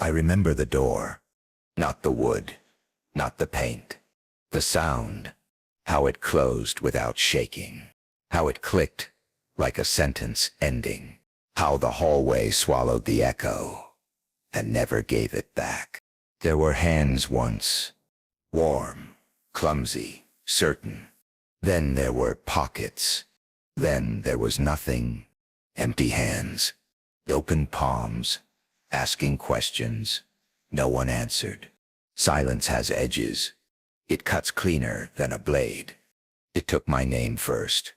I remember the door. Not the wood, not the paint. The sound. How it closed without shaking. How it clicked like a sentence ending. How the hallway swallowed the echo and never gave it back. There were hands once. Warm, clumsy, certain. Then there were pockets. Then there was nothing. Empty hands. Open palms. Asking questions. No one answered. Silence has edges. It cuts cleaner than a blade. It took my name first.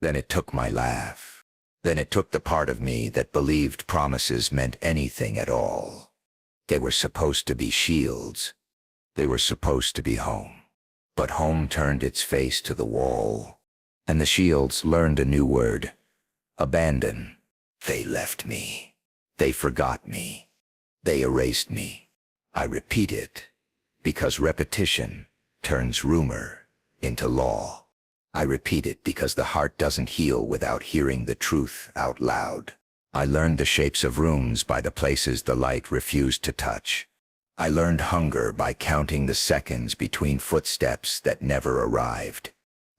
Then it took my laugh. Then it took the part of me that believed promises meant anything at all. They were supposed to be shields. They were supposed to be home. But home turned its face to the wall. And the shields learned a new word. Abandon. They left me. They forgot me. They erased me. I repeat it, because repetition turns rumor into law. I repeat it because the heart doesn't heal without hearing the truth out loud. I learned the shapes of rooms by the places the light refused to touch. I learned hunger by counting the seconds between footsteps that never arrived.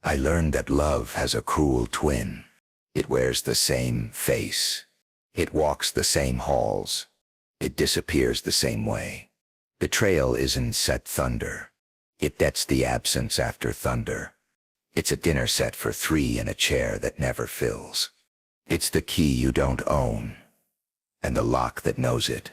I learned that love has a cruel twin. It wears the same face. It walks the same halls. It disappears the same way. Betrayal isn't set thunder. That's the absence after thunder. It's a dinner set for three in a chair that never fills. It's the key you don't own, and the lock that knows it.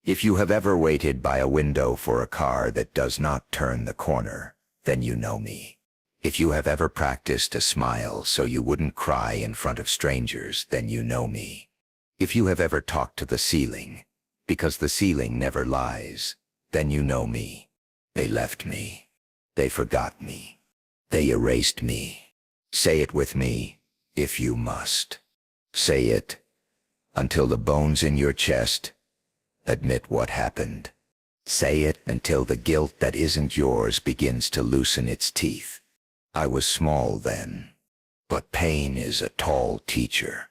If you have ever waited by a window for a car that does not turn the corner, then you know me. If you have ever practiced a smile so you wouldn't cry in front of strangers, then you know me. If you have ever talked to the ceiling, because the ceiling never lies, then you know me. They left me. They forgot me. They erased me. Say it with me, if you must. Say it, until the bones in your chest admit what happened. Say it until the guilt that isn't yours begins to loosen its teeth. I was small then, but pain is a tall teacher.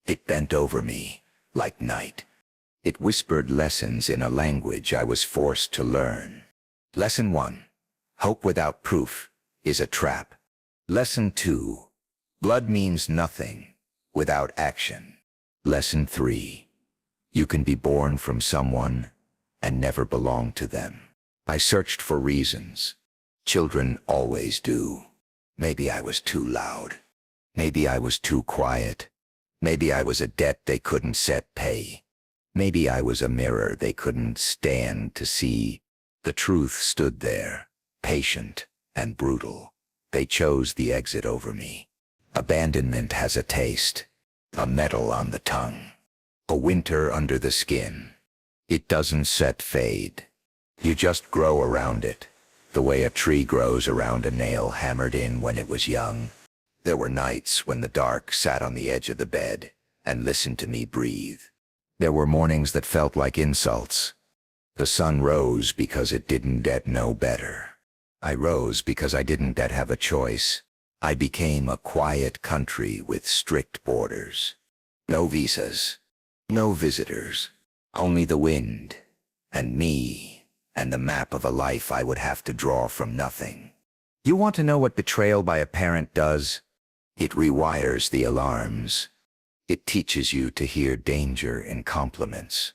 It bent over me, like night. It whispered lessons in a language I was forced to learn. Lesson 1. Hope without proof is a trap. Lesson 2. Blood means nothing without action. Lesson 3. You can be born from someone and never belong to them. I searched for reasons. Children always do. Maybe I was too loud. Maybe I was too quiet. Maybe I was a debt they couldn't set pay. Maybe I was a mirror they couldn't stand to see. The truth stood there, patient and brutal. They chose the exit over me. Abandonment has a taste, a metal on the tongue, a winter under the skin. It doesn't set fade. You just grow around it, the way a tree grows around a nail hammered in when it was young. There were nights when the dark sat on the edge of the bed and listened to me breathe. There were mornings that felt like insults. The sun rose because it didn't know better. I rose because I didn't have a choice. I became a quiet country with strict borders. No visas, no visitors, only the wind, and me, and the map of a life I would have to draw from nothing. You want to know what betrayal by a parent does? It rewires the alarms. It teaches you to hear danger in compliments,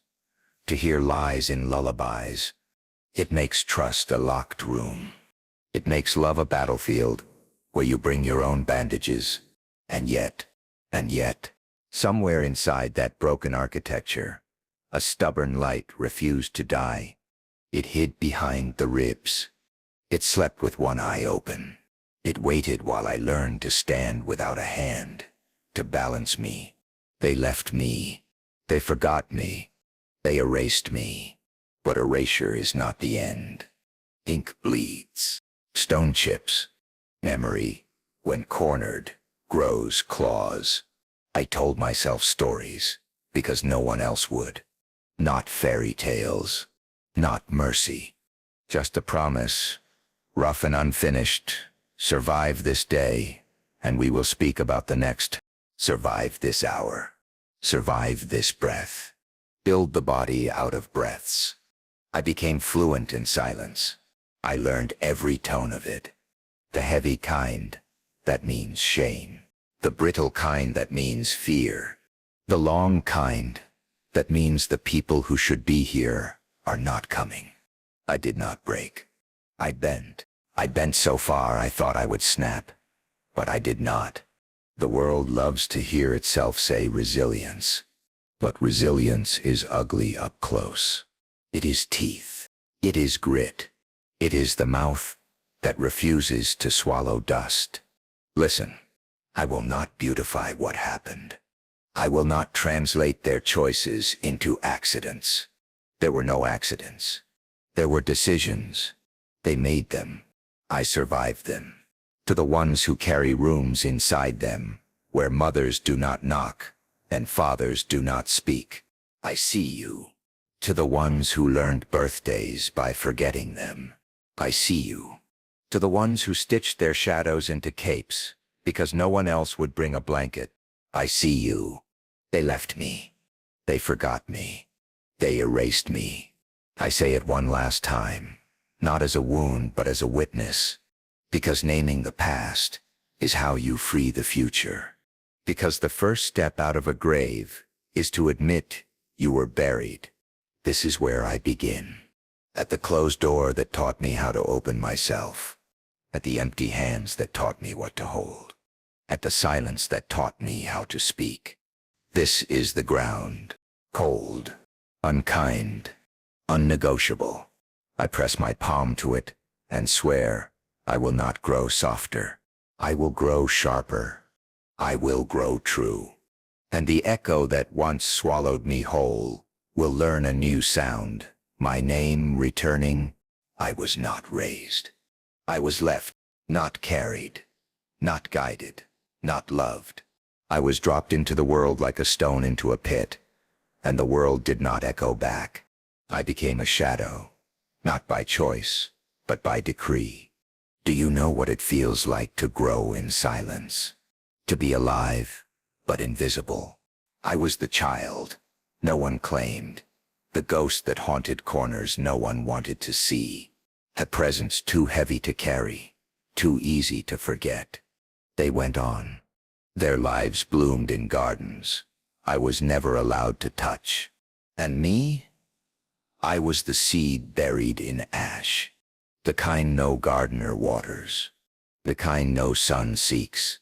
to hear lies in lullabies. It makes trust a locked room. It makes love a battlefield where you bring your own bandages. And yet, somewhere inside that broken architecture, a stubborn light refused to die. It hid behind the ribs. It slept with one eye open. It waited while I learned to stand without a hand, to balance me. They left me. They forgot me. They erased me. But erasure is not the end. Ink bleeds. Stone chips. Memory, when cornered, grows claws. I told myself stories because no one else would. Not fairy tales. Not mercy. Just a promise, rough and unfinished. Survive this day, and we will speak about the next. Survive this hour. Survive this breath. Build the body out of breaths. I became fluent in silence. I learned every tone of it. The heavy kind, that means shame. The brittle kind, that means fear. The long kind, that means the people who should be here are not coming. I did not break. I bent. I bent so far I thought I would snap, but I did not. The world loves to hear itself say resilience, but resilience is ugly up close. It is teeth. It is grit. It is the mouth that refuses to swallow dust. Listen, I will not beautify what happened. I will not translate their choices into accidents. There were no accidents. There were decisions. They made them. I survived them. To the ones who carry rooms inside them, where mothers do not knock and fathers do not speak, I see you. To the ones who learned birthdays by forgetting them, I see you. To the ones who stitched their shadows into capes because no one else would bring a blanket, I see you. They left me. They forgot me. They erased me. I say it one last time, not as a wound but as a witness, because naming the past is how you free the future. Because the first step out of a grave is to admit you were buried. This is where I begin. At the closed door that taught me how to open myself. At the empty hands that taught me what to hold. At the silence that taught me how to speak. This is the ground. Cold. Unkind. Unnegotiable. I press my palm to it and swear I will not grow softer. I will grow sharper. I will grow true. And the echo that once swallowed me whole will learn a new sound. My name returning, I was not raised. I was left, not carried, not guided, not loved. I was dropped into the world like a stone into a pit, and the world did not echo back. I became a shadow, not by choice, but by decree. Do you know what it feels like to grow in silence? To be alive, but invisible. I was the child no one claimed, the ghost that haunted corners no one wanted to see, a presence too heavy to carry, too easy to forget. They went on. Their lives bloomed in gardens I was never allowed to touch. And me? I was the seed buried in ash, the kind no gardener waters, the kind no sun seeks,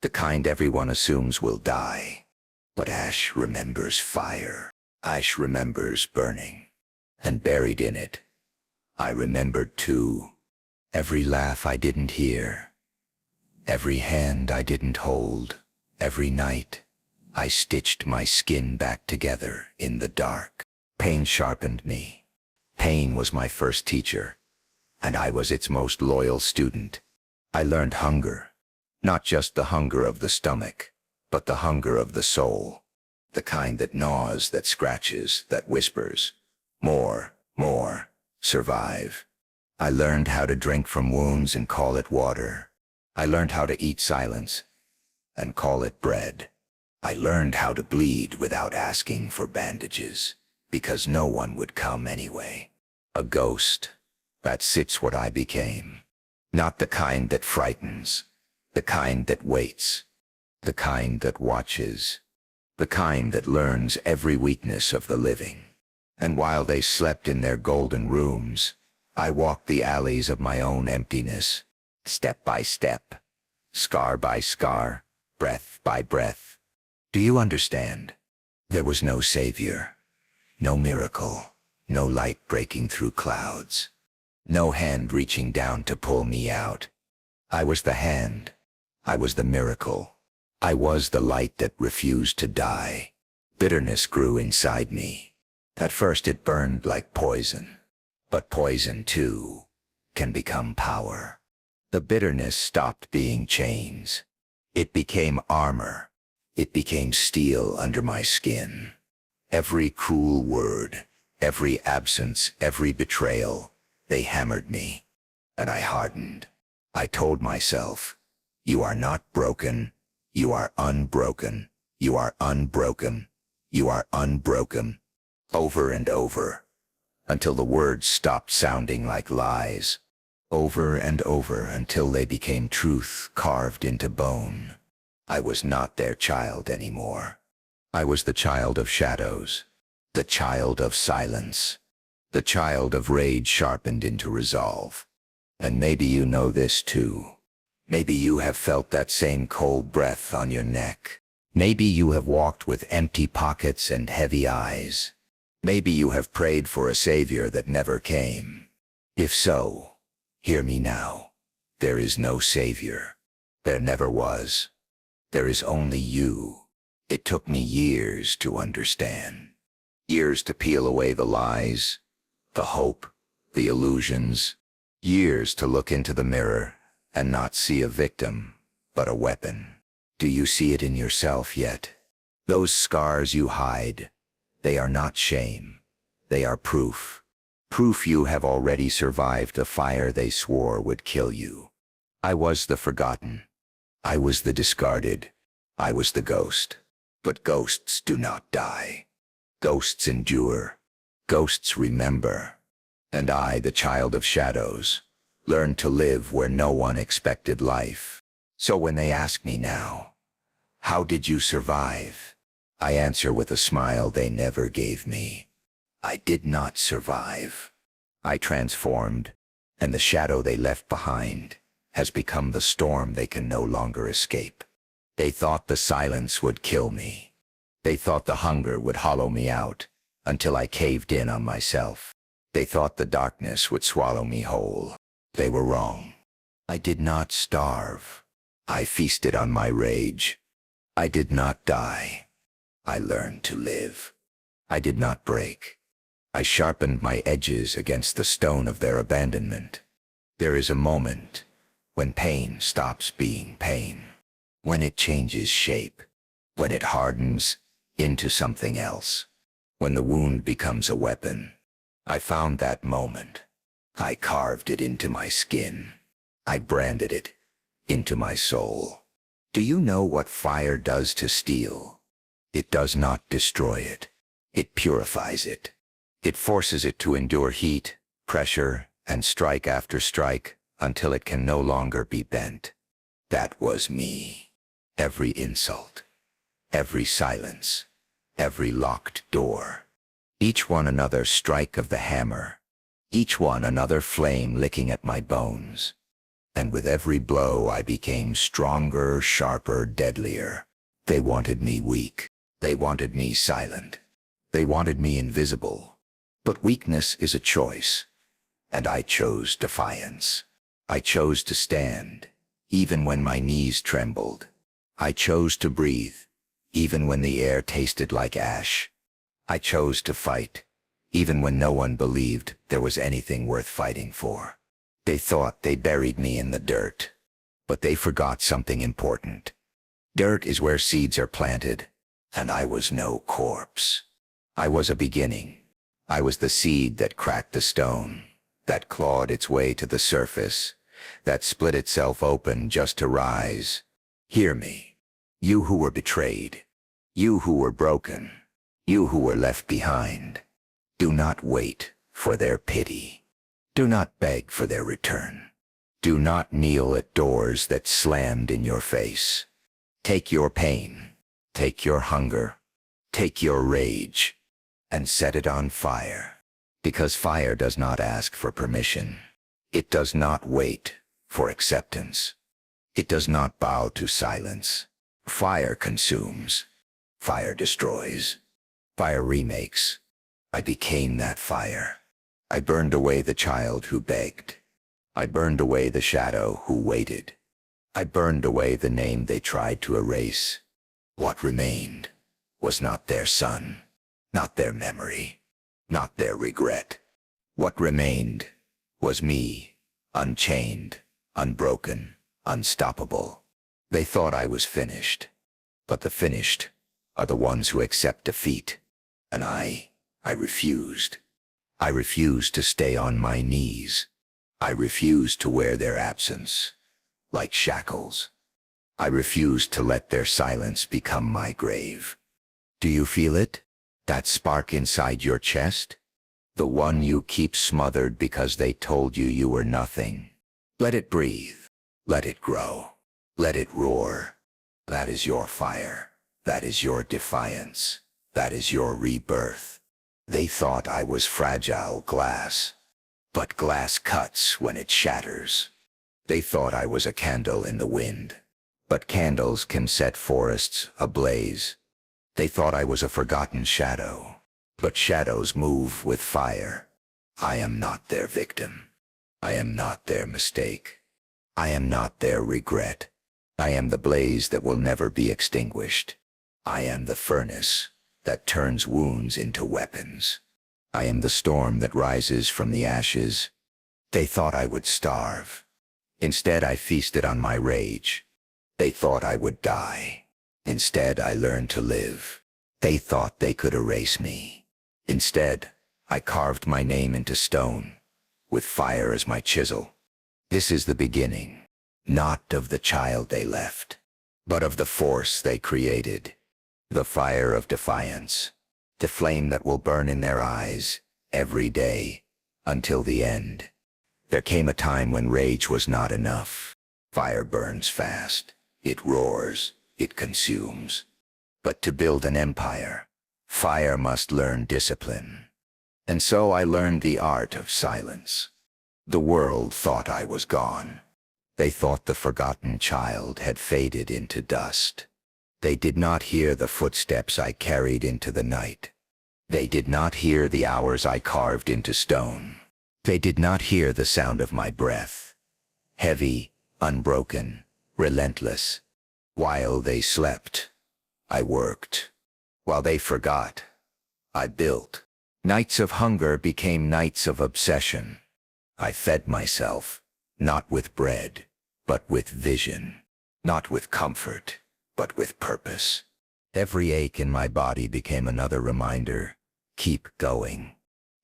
the kind everyone assumes will die. But ash remembers fire. Ash remembers burning. And buried in it, I remembered too. Every laugh I didn't hear. Every hand I didn't hold. Every night, I stitched my skin back together in the dark. Pain sharpened me. Pain was my first teacher, and I was its most loyal student. I learned hunger. Not just the hunger of the stomach, but the hunger of the soul. The kind that gnaws, that scratches, that whispers. More, more, survive. I learned how to drink from wounds and call it water. I learned how to eat silence and call it bread. I learned how to bleed without asking for bandages, because no one would come anyway. A ghost. That's what I became. Not the kind that frightens. The kind that waits, the kind that watches, the kind that learns every weakness of the living. And while they slept in their golden rooms, I walked the alleys of my own emptiness, step by step, scar by scar, breath by breath. Do you understand? There was no savior, no miracle, no light breaking through clouds, no hand reaching down to pull me out. I was the hand. I was the miracle. I was the light that refused to die. Bitterness grew inside me. At first it burned like poison. But poison, too, can become power. The bitterness stopped being chains. It became armor. It became steel under my skin. Every cruel word, every absence, every betrayal, they hammered me. And I hardened. I told myself, you are not broken. You are unbroken. You are unbroken. You are unbroken. Over and over. until the words stopped sounding like lies. Over and over until they became truth carved into bone. I was not their child anymore. I was the child of shadows, the child of silence, the child of rage sharpened into resolve. And maybe you know this too. Maybe you have felt that same cold breath on your neck. Maybe you have walked with empty pockets and heavy eyes. Maybe you have prayed for a savior that never came. If so, hear me now. There is no savior. There never was. There is only you. It took me years to understand. Years to peel away the lies, the hope, the illusions. Years to look into the mirror and not see a victim, but a weapon. Do you see it in yourself yet? Those scars you hide, they are not shame. They are proof. Proof you have already survived the fire they swore would kill you. I was the forgotten. I was the discarded. I was the ghost. But ghosts do not die. Ghosts endure. Ghosts remember. And I, the child of shadows, learned to live where no one expected life. So when they ask me now, how did you survive? I answer with a smile they never gave me. I did not survive. I transformed, and the shadow they left behind has become the storm they can no longer escape. They thought the silence would kill me. They thought the hunger would hollow me out until I caved in on myself. They thought the darkness would swallow me whole. They were wrong. I did not starve. I feasted on my rage. I did not die. I learned to live. I did not break. I sharpened my edges against the stone of their abandonment. There is a moment when pain stops being pain, when it changes shape, when it hardens into something else, when the wound becomes a weapon. I found that moment. I carved it into my skin. I branded it into my soul. Do you know what fire does to steel? It does not destroy it. It purifies it. It forces it to endure heat, pressure, and strike after strike until it can no longer be bent. That was me. Every insult, every silence, every locked door. Each one another strike of the hammer. Each one another flame licking at my bones. And with every blow I became stronger, sharper, deadlier. They wanted me weak. They wanted me silent. They wanted me invisible. But weakness is a choice. And I chose defiance. I chose to stand, even when my knees trembled. I chose to breathe, even when the air tasted like ash. I chose to fight, even when no one believed there was anything worth fighting for. They thought they buried me in the dirt, but they forgot something important. Dirt is where seeds are planted, and I was no corpse. I was a beginning. I was the seed that cracked the stone, that clawed its way to the surface, that split itself open just to rise. Hear me, you who were betrayed, you who were broken, you who were left behind. Do not wait for their pity. Do not beg for their return. Do not kneel at doors that slammed in your face. Take your pain, take your hunger, take your rage, and set it on fire. Because fire does not ask for permission. It does not wait for acceptance. It does not bow to silence. Fire consumes. Fire destroys. Fire remakes. I became that fire. I burned away the child who begged. I burned away the shadow who waited. I burned away the name they tried to erase. What remained was not their son, not their memory, not their regret. What remained was me, unchained, unbroken, unstoppable. They thought I was finished, but the finished are the ones who accept defeat. And I refused. I refused to stay on my knees. I refused to wear their absence like shackles. I refused to let their silence become my grave. Do you feel it? That spark inside your chest? The one you keep smothered because they told you you were nothing. Let it breathe. Let it grow. Let it roar. That is your fire. That is your defiance. That is your rebirth. They thought I was fragile glass. But glass cuts when it shatters. They thought I was a candle in the wind. But candles can set forests ablaze. They thought I was a forgotten shadow. But shadows move with fire. I am not their victim. I am not their mistake. I am not their regret. I am the blaze that will never be extinguished. I am the furnace that turns wounds into weapons. I am the storm that rises from the ashes. They thought I would starve. Instead, I feasted on my rage. They thought I would die. Instead, I learned to live. They thought they could erase me. Instead, I carved my name into stone, with fire as my chisel. This is the beginning, not of the child they left, but of the force they created. The fire of defiance, the flame that will burn in their eyes every day until the end. There came a time when rage was not enough. Fire burns fast. It roars. It consumes. But to build an empire, fire must learn discipline. And so I learned the art of silence. The world thought I was gone. They thought the forgotten child had faded into dust. They did not hear the footsteps I carried into the night. They did not hear the hours I carved into stone. They did not hear the sound of my breath, heavy, unbroken, relentless. While they slept, I worked. While they forgot, I built. Nights of hunger became nights of obsession. I fed myself, not with bread, but with vision. Not with comfort, but with purpose. Every ache in my body became another reminder. Keep going.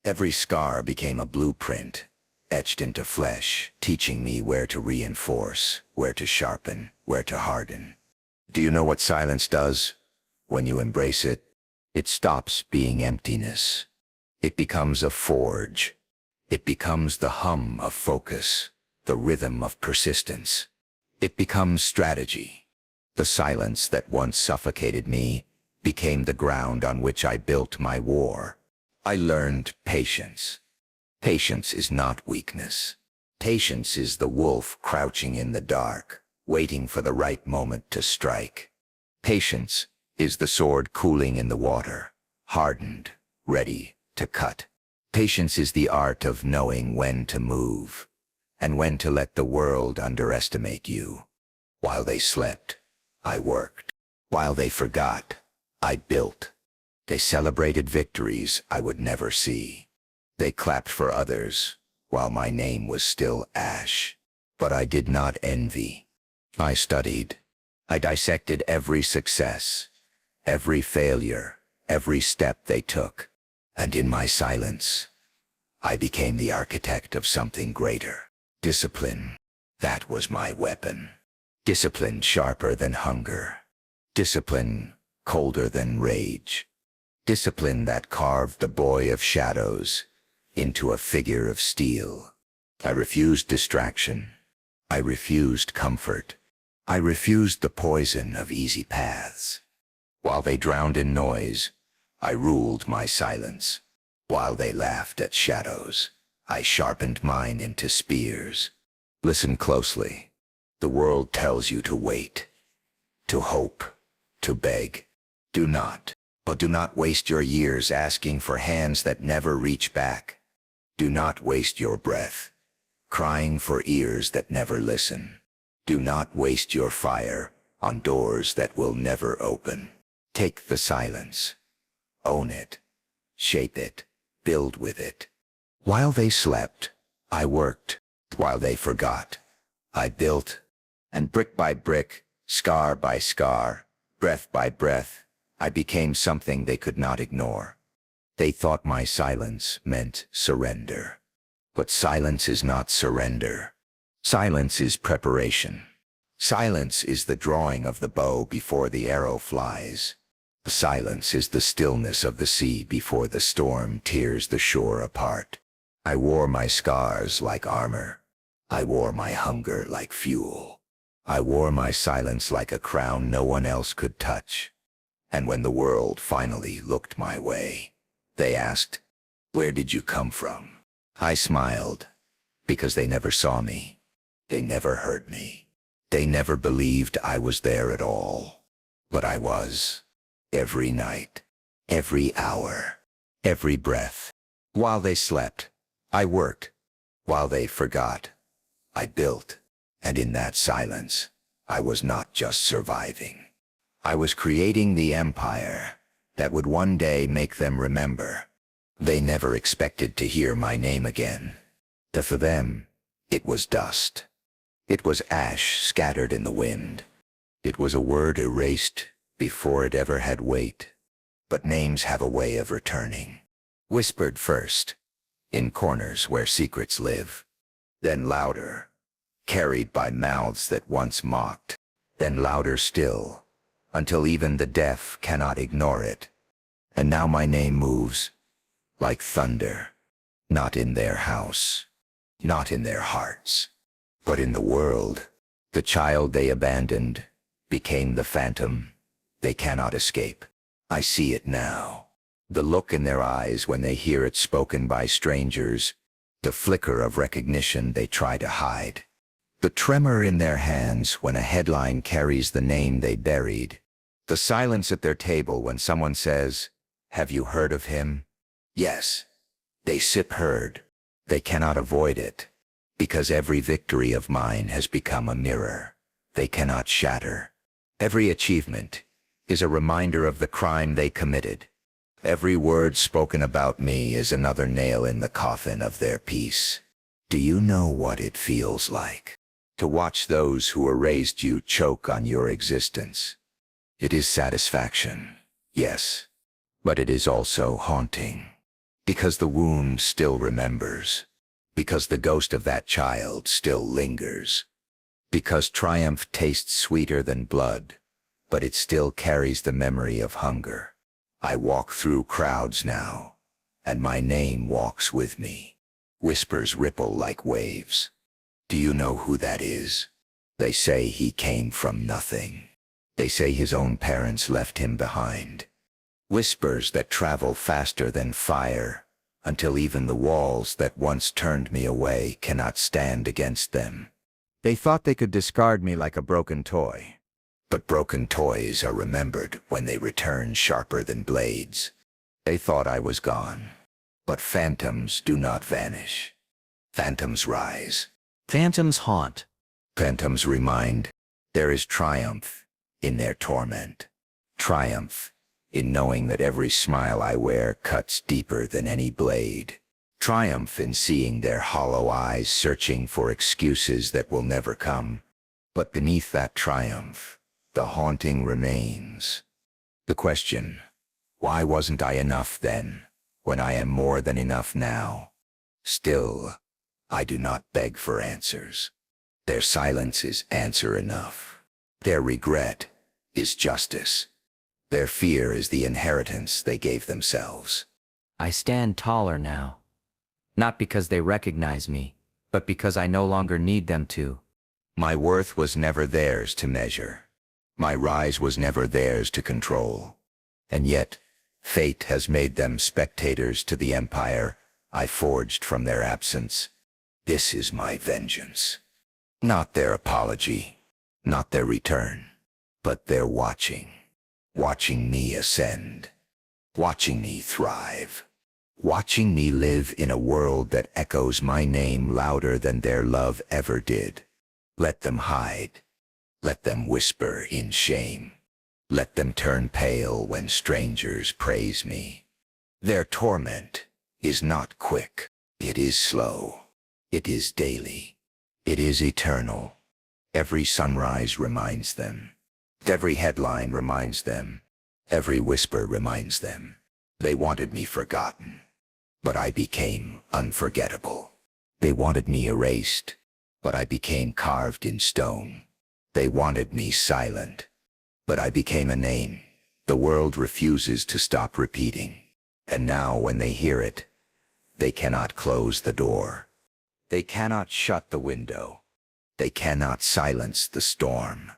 Every scar became a blueprint, etched into flesh, teaching me where to reinforce, where to sharpen, where to harden. Do you know what silence does? When you embrace it, it stops being emptiness. It becomes a forge. It becomes the hum of focus, the rhythm of persistence. It becomes strategy. The silence that once suffocated me became the ground on which I built my war. I learned patience. Patience is not weakness. Patience is the wolf crouching in the dark, waiting for the right moment to strike. Patience is the sword cooling in the water, hardened, ready to cut. Patience is the art of knowing when to move, and when to let the world underestimate you. While they slept, I worked. While they forgot, I built. They celebrated victories I would never see. They clapped for others, while my name was still ash. But I did not envy. I studied. I dissected every success, every failure, every step they took. And in my silence, I became the architect of something greater. Discipline. That was my weapon. Discipline sharper than hunger. Discipline colder than rage. Discipline that carved the boy of shadows into a figure of steel. I refused distraction. I refused comfort. I refused the poison of easy paths. While they drowned in noise, I ruled my silence. While they laughed at shadows, I sharpened mine into spears. Listen closely. The world tells you to wait, to hope, to beg. Do not. But do not waste your years asking for hands that never reach back. Do not waste your breath, crying for ears that never listen. Do not waste your fire on doors that will never open. Take the silence. Own it. Shape it. Build with it. While they slept, I worked. While they forgot, I built. And brick by brick, scar by scar, breath by breath, I became something they could not ignore. They thought my silence meant surrender. But silence is not surrender. Silence is preparation. Silence is the drawing of the bow before the arrow flies. Silence is the stillness of the sea before the storm tears the shore apart. I wore my scars like armor. I wore my hunger like fuel. I wore my silence like a crown no one else could touch. And when the world finally looked my way, they asked, "Where did you come from?" I smiled, because they never saw me. They never heard me. They never believed I was there at all. But I was. Every night, every hour, every breath. While they slept, I worked. While they forgot, I built. And in that silence, I was not just surviving. I was creating the empire that would one day make them remember. They never expected to hear my name again. For them, it was dust. It was ash scattered in the wind. It was a word erased before it ever had weight. But names have a way of returning. Whispered first, in corners where secrets live. Then louder, carried by mouths that once mocked. Then louder still, until even the deaf cannot ignore it. And now my name moves, like thunder, not in their house, not in their hearts, but in the world. The child they abandoned became the phantom they cannot escape. I see it now. The look in their eyes when they hear it spoken by strangers, the flicker of recognition they try to hide, the tremor in their hands when a headline carries the name they buried, the silence at their table when someone says, "Have you heard of him?" Yes, they sip heard. They cannot avoid it, because every victory of mine has become a mirror they cannot shatter. Every achievement is a reminder of the crime they committed. Every word spoken about me is another nail in the coffin of their peace. Do you know what it feels like to watch those who erased you choke on your existence? It is satisfaction, yes, but it is also haunting. Because the wound still remembers. Because the ghost of that child still lingers. Because triumph tastes sweeter than blood, but it still carries the memory of hunger. I walk through crowds now, and my name walks with me. Whispers ripple like waves. Do you know who that is? They say he came from nothing. They say his own parents left him behind. Whispers that travel faster than fire, until even the walls that once turned me away cannot stand against them. They thought they could discard me like a broken toy. But broken toys are remembered when they return sharper than blades. They thought I was gone. But phantoms do not vanish. Phantoms rise. Phantoms haunt. Phantoms remind there is triumph in their torment. Triumph in knowing that every smile I wear cuts deeper than any blade. Triumph in seeing their hollow eyes searching for excuses that will never come. But beneath that triumph, the haunting remains. The question, why wasn't I enough then, when I am more than enough now? Still, I do not beg for answers. Their silence is answer enough. Their regret is justice. Their fear is the inheritance they gave themselves. I stand taller now. Not because they recognize me, but because I no longer need them to. My worth was never theirs to measure. My rise was never theirs to control. And yet, fate has made them spectators to the empire I forged from their absence. This is my vengeance. Not their apology, not their return, but their watching. Watching me ascend. Watching me thrive. Watching me live in a world that echoes my name louder than their love ever did. Let them hide. Let them whisper in shame. Let them turn pale when strangers praise me. Their torment is not quick. It is slow. It is daily. It is eternal. Every sunrise reminds them. Every headline reminds them. Every whisper reminds them. They wanted me forgotten, but I became unforgettable. They wanted me erased, but I became carved in stone. They wanted me silent, but I became a name The world refuses to stop repeating. And now when they hear it, they cannot close the door. They cannot shut the window. They cannot silence the storm.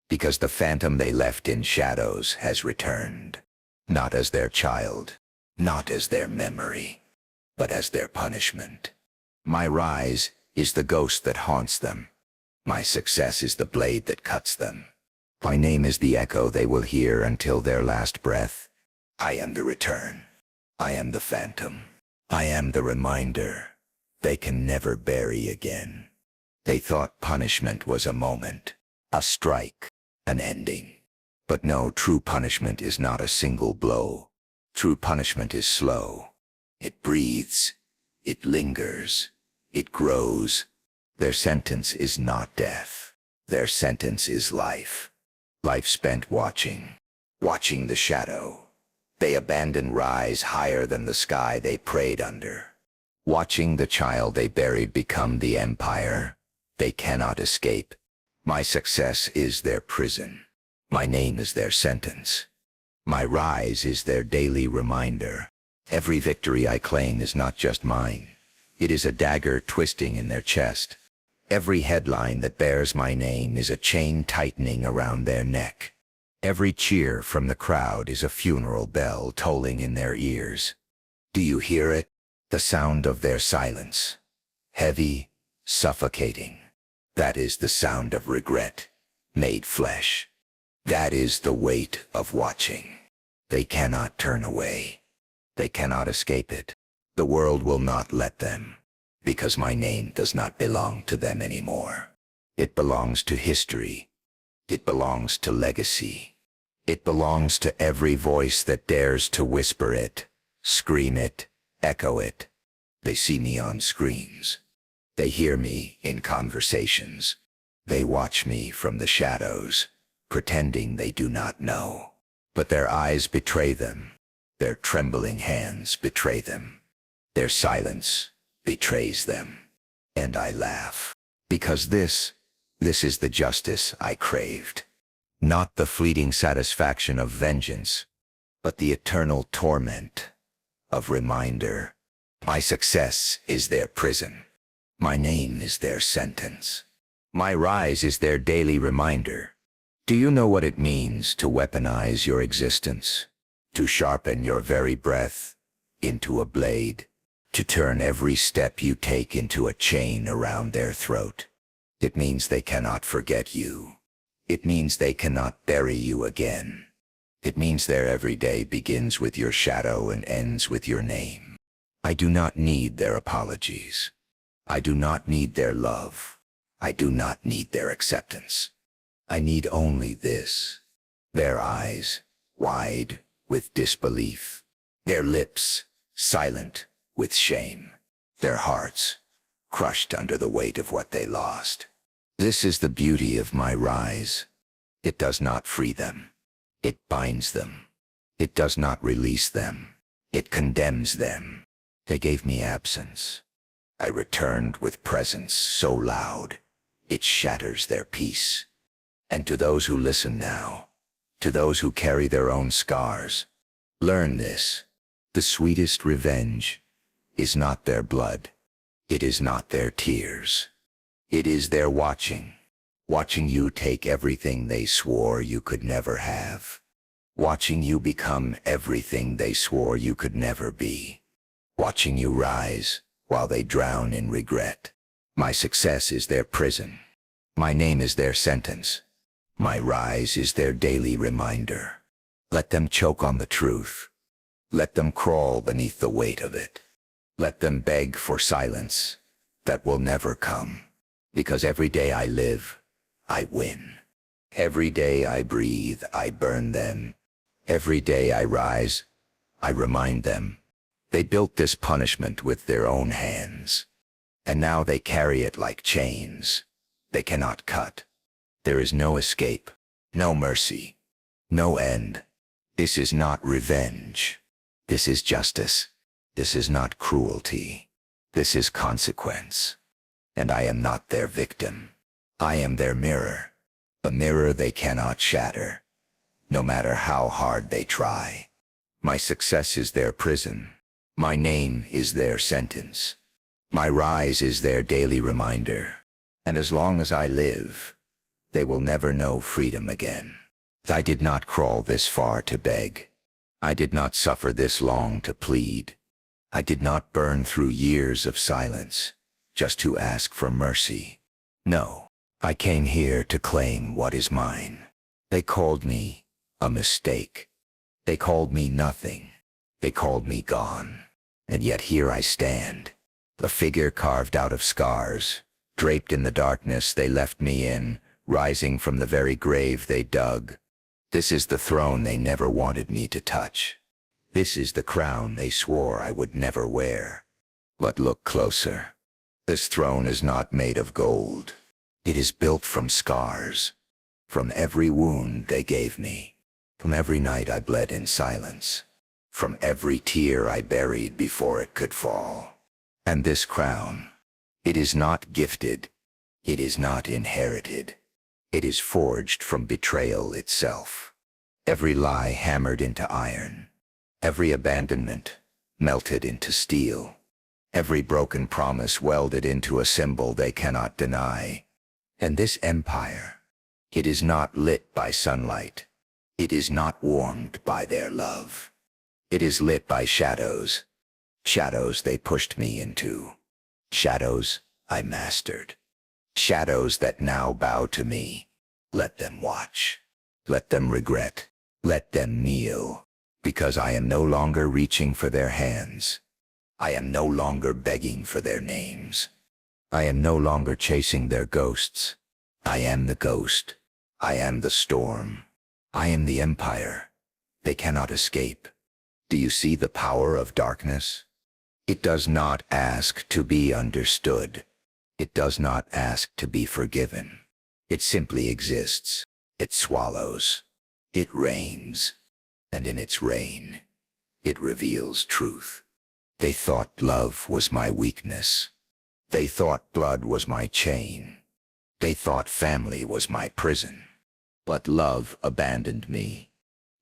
Because the phantom they left in shadows has returned. Not as their child, not as their memory, but as their punishment. My rise is the ghost that haunts them. My success is the blade that cuts them. My name is the echo they will hear until their last breath. I am the return. I am the phantom. I am the reminder they can never bury again. They thought punishment was a moment, a strike, an ending. But no, true punishment is not a single blow. True punishment is slow. It breathes. It lingers. It grows. Their sentence is not death. Their sentence is life. Life spent watching the shadow. They abandon rise higher than the sky they prayed under. Watching the child they buried become the empire they cannot escape. My success is their prison. My name is their sentence. My rise is their daily reminder. Every victory I claim is not just mine. It is a dagger twisting in their chest. Every headline that bears my name is a chain tightening around their neck. Every cheer from the crowd is a funeral bell tolling in their ears. Do you hear it? The sound of their silence. Heavy, suffocating. That is the sound of regret, made flesh. That is the weight of watching. They cannot turn away. They cannot escape it. The world will not let them. Because my name does not belong to them anymore. It belongs to history. It belongs to legacy. It belongs to every voice that dares to whisper it, scream it, echo it. They see me on screens. They hear me in conversations. They watch me from the shadows, pretending they do not know. But their eyes betray them. Their trembling hands betray them. Their silence betrays them. And I laugh. Because this is the justice I craved. Not the fleeting satisfaction of vengeance, but the eternal torment of reminder. My success is their prison. My name is their sentence. My rise is their daily reminder. Do you know what it means to weaponize your existence? To sharpen your very breath into a blade? To turn every step you take into a chain around their throat? It means they cannot forget you. It means they cannot bury you again. It means their every day begins with your shadow and ends with your name. I do not need their apologies. I do not need their love. I do not need their acceptance. I need only this. Their eyes, wide with disbelief. Their lips, silent with shame. Their hearts, crushed under the weight of what they lost. This is the beauty of my rise. It does not free them. It binds them. It does not release them. It condemns them. They gave me absence. I returned with presence so loud, it shatters their peace. And to those who listen now, to those who carry their own scars, learn this. The sweetest revenge is not their blood. It is not their tears. It is their watching you take everything they swore you could never have. Watching you become everything they swore you could never be. Watching you rise while they drown in regret. My success is their prison. My name is their sentence. My rise is their daily reminder. Let them choke on the truth. Let them crawl beneath the weight of it. Let them beg for silence that will never come. Because every day I live, I win. Every day I breathe, I burn them. Every day I rise, I remind them. They built this punishment with their own hands. And now they carry it like chains. They cannot cut. There is no escape, no mercy, no end. This is not revenge. This is justice. This is not cruelty. This is consequence. And I am not their victim. I am their mirror. A mirror they cannot shatter. no matter how hard they try. My success is their prison. My name is their sentence. My rise is their daily reminder. And as long as I live, they will never know freedom again. I did not crawl this far to beg. I did not suffer this long to plead. I did not burn through years of silence just to ask for mercy. No, I came here to claim what is mine. They called me a mistake. They called me nothing. They called me gone. And yet here I stand, a figure carved out of scars, draped in the darkness they left me in, rising from the very grave they dug. This is the throne they never wanted me to touch. This is the crown they swore I would never wear. But look closer. This throne is not made of gold. It is built from scars, from every wound they gave me, from every night I bled in silence, from every tear I buried before it could fall. And this crown, it is not gifted, it is not inherited. It is forged from betrayal itself. Every lie hammered into iron, every abandonment melted into steel, every broken promise welded into a symbol they cannot deny. And this empire, it is not lit by sunlight. It is not warmed by their love. It is lit by shadows. Shadows they pushed me into. Shadows I mastered. Shadows that now bow to me. Let them watch. Let them regret. Let them kneel. Because I am no longer reaching for their hands. I am no longer begging for their names. I am no longer chasing their ghosts. I am the ghost. I am the storm. I am the empire. They cannot escape. Do you see the power of darkness? It does not ask to be understood. It does not ask to be forgiven. It simply exists. It swallows. It reigns. And in its reign, it reveals truth. They thought love was my weakness. They thought blood was my chain. They thought family was my prison. But love abandoned me.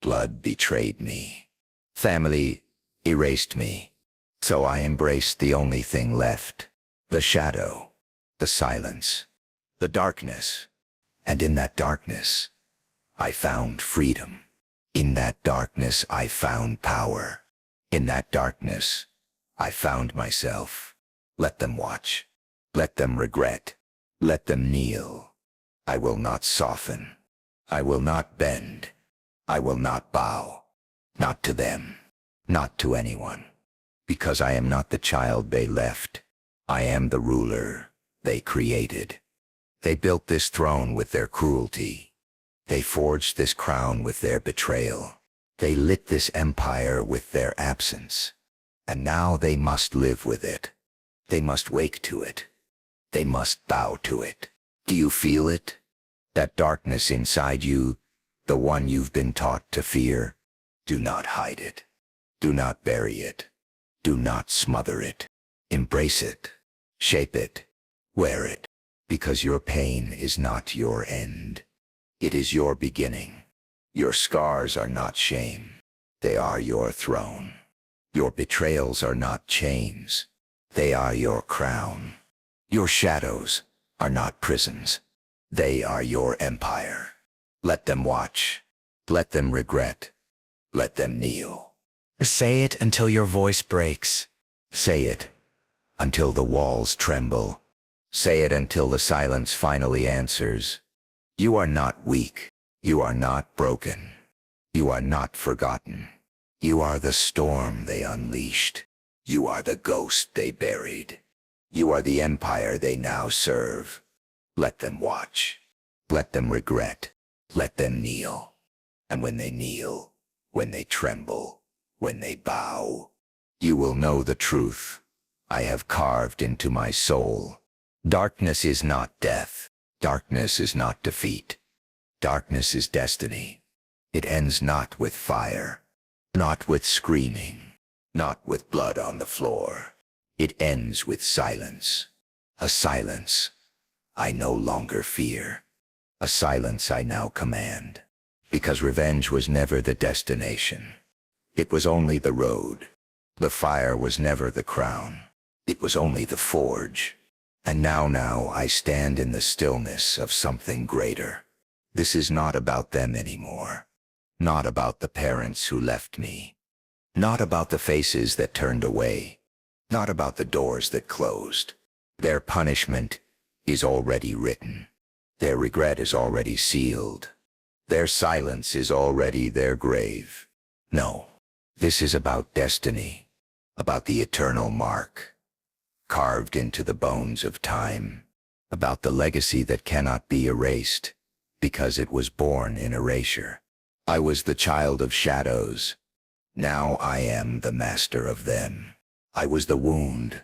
Blood betrayed me. Family erased me. So I embraced the only thing left. The shadow. The silence. The darkness. And in that darkness, I found freedom. In that darkness, I found power. In that darkness, I found myself. Let them watch. Let them regret. Let them kneel. I will not soften. I will not bend. I will not bow. Not to them. Not to anyone. Because I am not the child they left. I am the ruler they created. They built this throne with their cruelty. They forged this crown with their betrayal. They lit this empire with their absence. And now they must live with it. They must wake to it. They must bow to it. Do you feel it? That darkness inside you, the one you've been taught to fear? Do not hide it. Do not bury it. Do not smother it. Embrace it. Shape it. Wear it. Because your pain is not your end. It is your beginning. Your scars are not shame. They are your throne. Your betrayals are not chains. They are your crown. Your shadows are not prisons. They are your empire. Let them watch. Let them regret. Let them kneel. Say it until your voice breaks. Say it until the walls tremble. Say it until the silence finally answers. You are not weak. You are not broken. You are not forgotten. You are the storm they unleashed. You are the ghost they buried. You are the empire they now serve. Let them watch. Let them regret. Let them kneel. And when they kneel, when they tremble, when they bow, you will know the truth I have carved into my soul. Darkness is not death. Darkness is not defeat. Darkness is destiny. It ends not with fire, not with screaming, not with blood on the floor. It ends with silence. A silence I no longer fear. A silence I now command. Because revenge was never the destination. It was only the road. The fire was never the crown. It was only the forge. And now I stand in the stillness of something greater. This is not about them anymore. Not about the parents who left me. Not about the faces that turned away. Not about the doors that closed. Their punishment is already written. Their regret is already sealed. Their silence is already their grave. No, this is about destiny, about the eternal mark, carved into the bones of time, about the legacy that cannot be erased, because it was born in erasure. I was the child of shadows. Now I am the master of them. I was the wound.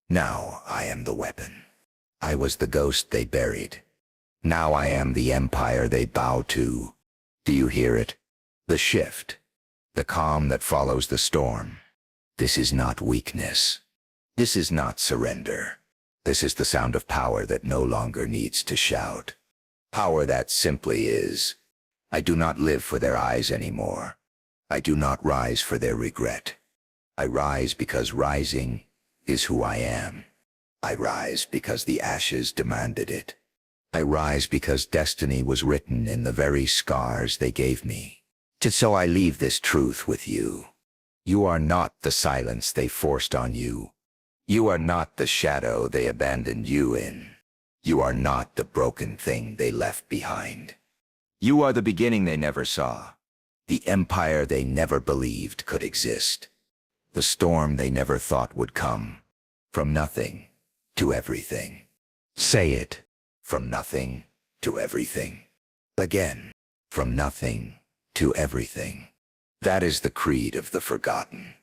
Now I am the weapon. I was the ghost they buried. Now I am the empire they bow to. Do you hear it? The shift. The calm that follows the storm. This is not weakness. This is not surrender. This is the sound of power that no longer needs to shout. Power that simply is. I do not live for their eyes anymore. I do not rise for their regret. I rise because rising is who I am. I rise because the ashes demanded it. I rise because destiny was written in the very scars they gave me. So I leave this truth with you. You are not the silence they forced on you. You are not the shadow they abandoned you in. You are not the broken thing they left behind. You are the beginning they never saw. The empire they never believed could exist. The storm they never thought would come. From nothing to everything. Say it. From nothing to everything. Again. From nothing to everything. That is the creed of the forgotten.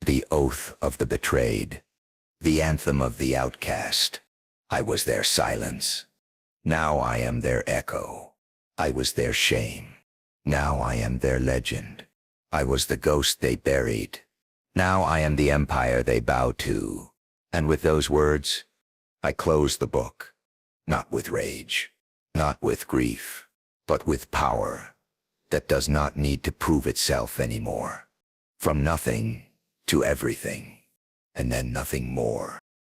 The oath of the betrayed. The anthem of the outcast. I was their silence. Now I am their echo. I was their shame. Now I am their legend. I was the ghost they buried. Now I am the empire they bow to. And with those words, I close the book. Not with rage, not with grief, but with power that does not need to prove itself anymore. From nothing to everything, and then nothing more.